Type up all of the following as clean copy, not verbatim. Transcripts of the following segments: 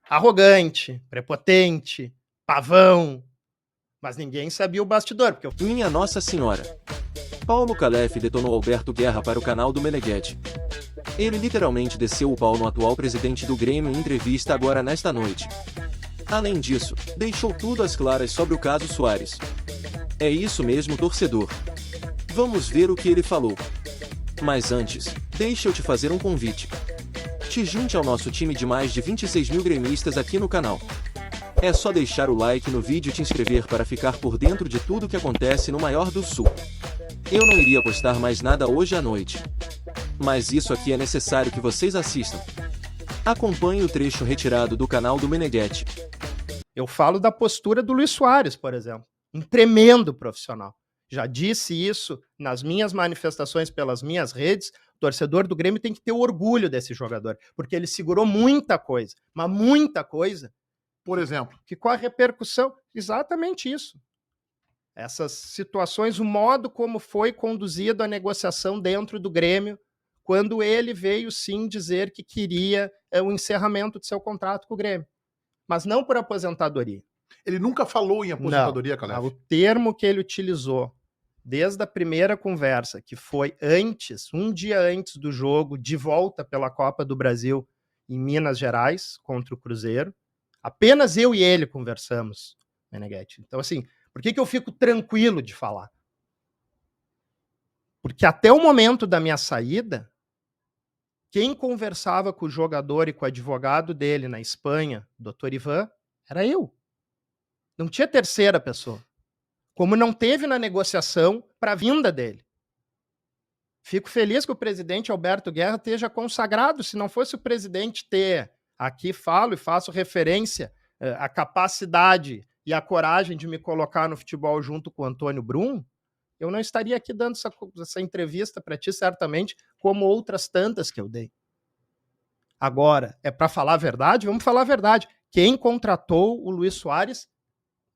arrogante, prepotente, pavão, mas ninguém sabia o bastidor. Porque Minha Nossa Senhora. Paulo Calef detonou Alberto Guerra para o canal do Meneghetti. Ele literalmente desceu o pau no atual presidente do Grêmio em entrevista agora nesta noite. Além disso, deixou tudo às claras sobre o caso Soares. É isso mesmo, torcedor. Vamos ver o que ele falou. Mas antes, deixa eu te fazer um convite. Te junte ao nosso time de mais de 26 mil gremistas aqui no canal. É só deixar o like no vídeo e te inscrever para ficar por dentro de tudo que acontece no maior do sul. Eu não iria postar mais nada hoje à noite. Mas isso aqui é necessário que vocês assistam. Acompanhe o trecho retirado do canal do Meneghetti. eu falo da postura do Luis Soares, por exemplo. Um tremendo profissional. Já disse isso nas minhas manifestações pelas minhas redes. O torcedor do Grêmio tem que ter orgulho desse jogador, porque ele segurou muita coisa, mas muita coisa. Por exemplo, Que com a repercussão, exatamente isso. Essas situações, o modo como foi conduzida a negociação dentro do Grêmio, quando ele veio sim dizer que queria o encerramento de seu contrato com o Grêmio. Mas não por aposentadoria. ele nunca falou em aposentadoria, Calef. O termo que ele utilizou desde a primeira conversa, que foi antes, um dia antes do jogo, de volta pela Copa do Brasil em Minas Gerais, contra o Cruzeiro, apenas eu e ele conversamos, Meneghetti. Então, assim, por que eu fico tranquilo de falar? Porque até o momento da minha saída, quem conversava com o jogador e com o advogado dele na Espanha, Dr. Ivan, era eu. Não tinha terceira pessoa. Como não teve na negociação para a vinda dele. Fico feliz que o presidente Alberto Guerra esteja consagrado. Se não fosse o presidente ter, aqui falo e faço referência, a capacidade e a coragem de me colocar no futebol junto com o Antônio Brum, eu não estaria aqui dando essa entrevista para ti, certamente, como outras tantas que eu dei. Agora, é para falar a verdade? Vamos falar a verdade. Quem contratou o Luis Soares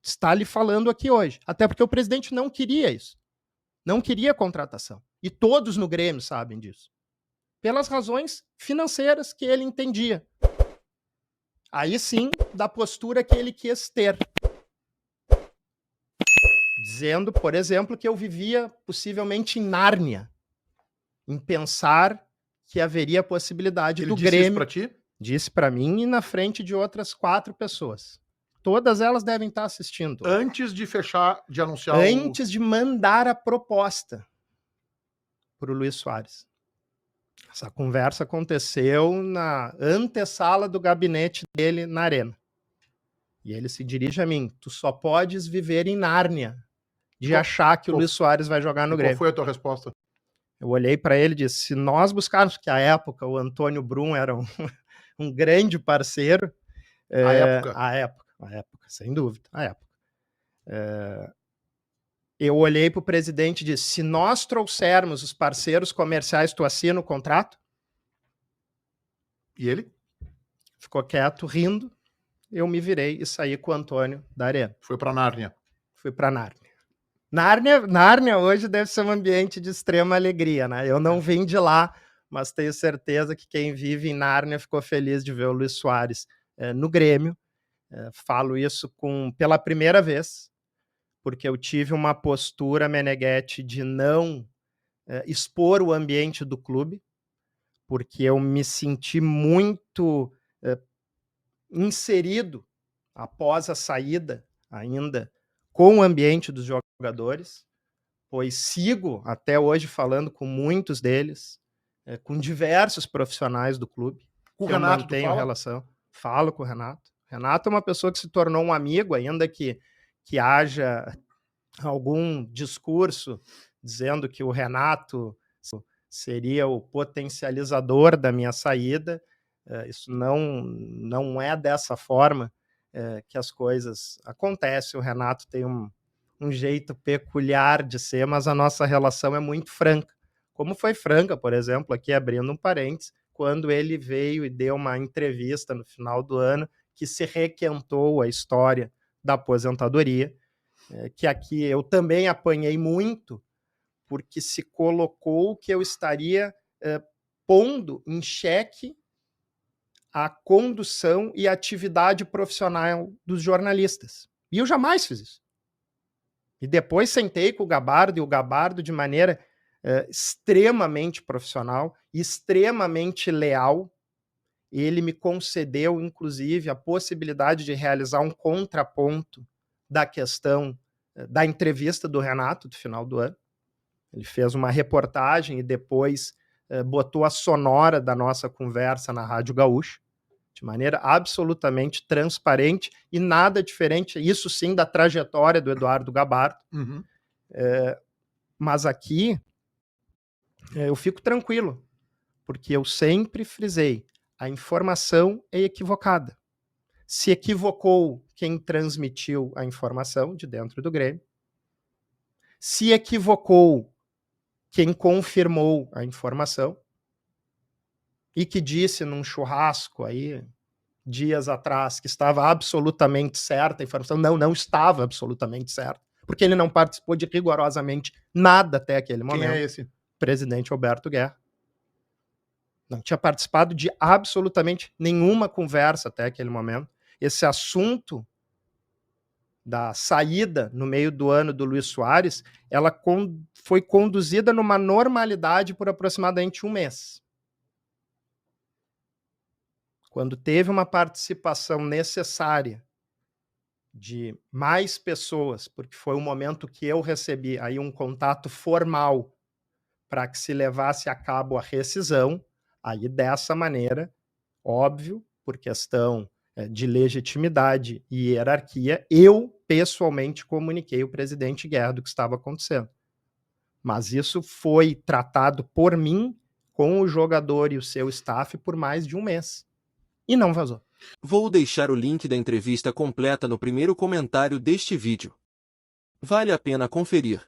está lhe falando aqui hoje. Até porque o presidente não queria isso. Não queria contratação. E todos no Grêmio sabem disso. Pelas razões financeiras que ele entendia. Aí sim, da postura que ele quis ter. Dizendo, por exemplo, que eu vivia possivelmente em Nárnia, em pensar que haveria a possibilidade do Grêmio... Ele disse isso pra ti? Disse para mim e na frente de outras 4 pessoas. Todas elas devem estar assistindo. Antes de fechar, de anunciar Antes de mandar a proposta para o Luis Soares. Essa conversa aconteceu na antessala do gabinete dele na Arena. E ele se dirige a mim. Tu só podes viver em Nárnia de achar que o Luis Soares vai jogar no Grêmio. Qual foi a tua resposta? Eu olhei para ele e disse, se nós buscarmos, que à época o Antônio Brum era um grande parceiro. A época, sem dúvida, a época. Eu olhei para o presidente e disse, se nós trouxermos os parceiros comerciais, tu assina o contrato? E ele? Ficou quieto, rindo. Eu me virei e saí com o Antônio da Arena. Foi para Nárnia. Fui para Nárnia. Nárnia hoje deve ser um ambiente de extrema alegria, né? Eu não vim de lá, mas tenho certeza que quem vive em Nárnia ficou feliz de ver o Luis Soares no Grêmio. Falo isso pela primeira vez, porque eu tive uma postura, Meneghetti, de não expor o ambiente do clube, porque eu me senti muito inserido após a saída ainda com o ambiente dos jogadores, pois sigo até hoje falando com muitos deles, com diversos profissionais do clube. Com o Renato, tu fala? Relação. Falo com o Renato. Renato é uma pessoa que se tornou um amigo, ainda que haja algum discurso dizendo que o Renato seria o potencializador da minha saída. Isso não é dessa forma que as coisas acontecem. O Renato tem um jeito peculiar de ser, mas a nossa relação é muito franca. Como foi franca, por exemplo, aqui abrindo um parênteses, quando ele veio e deu uma entrevista no final do ano que se requentou a história da aposentadoria, que aqui eu também apanhei muito, porque se colocou que eu estaria pondo em xeque a condução e a atividade profissional dos jornalistas. E eu jamais fiz isso. E depois sentei com o Gabardo, e o Gabardo, de maneira extremamente profissional, extremamente leal, ele me concedeu, inclusive, a possibilidade de realizar um contraponto da questão da entrevista do Renato, do final do ano. Ele fez uma reportagem e depois botou a sonora da nossa conversa na Rádio Gaúcha, de maneira absolutamente transparente e nada diferente, isso sim, da trajetória do Eduardo Gabardo. Uhum. Mas aqui eu fico tranquilo, porque eu sempre frisei, a informação é equivocada. Se equivocou quem transmitiu a informação de dentro do Grêmio, se equivocou quem confirmou a informação e que disse num churrasco aí, dias atrás, que estava absolutamente certa a informação. Não, não estava absolutamente certa, porque ele não participou de rigorosamente nada até aquele momento. Quem é esse? Presidente Alberto Guerra. Não tinha participado de absolutamente nenhuma conversa até aquele momento. Esse assunto da saída no meio do ano do Luiz Soares, ela foi conduzida numa normalidade por aproximadamente um mês. Quando teve uma participação necessária de mais pessoas, porque foi o momento que eu recebi aí um contato formal para que se levasse a cabo a rescisão, aí dessa maneira, óbvio, por questão de legitimidade e hierarquia, eu pessoalmente comuniquei o presidente Guerra do que estava acontecendo. Mas isso foi tratado por mim com o jogador e o seu staff por mais de um mês. E não vazou. Vou deixar o link da entrevista completa no primeiro comentário deste vídeo. Vale a pena conferir.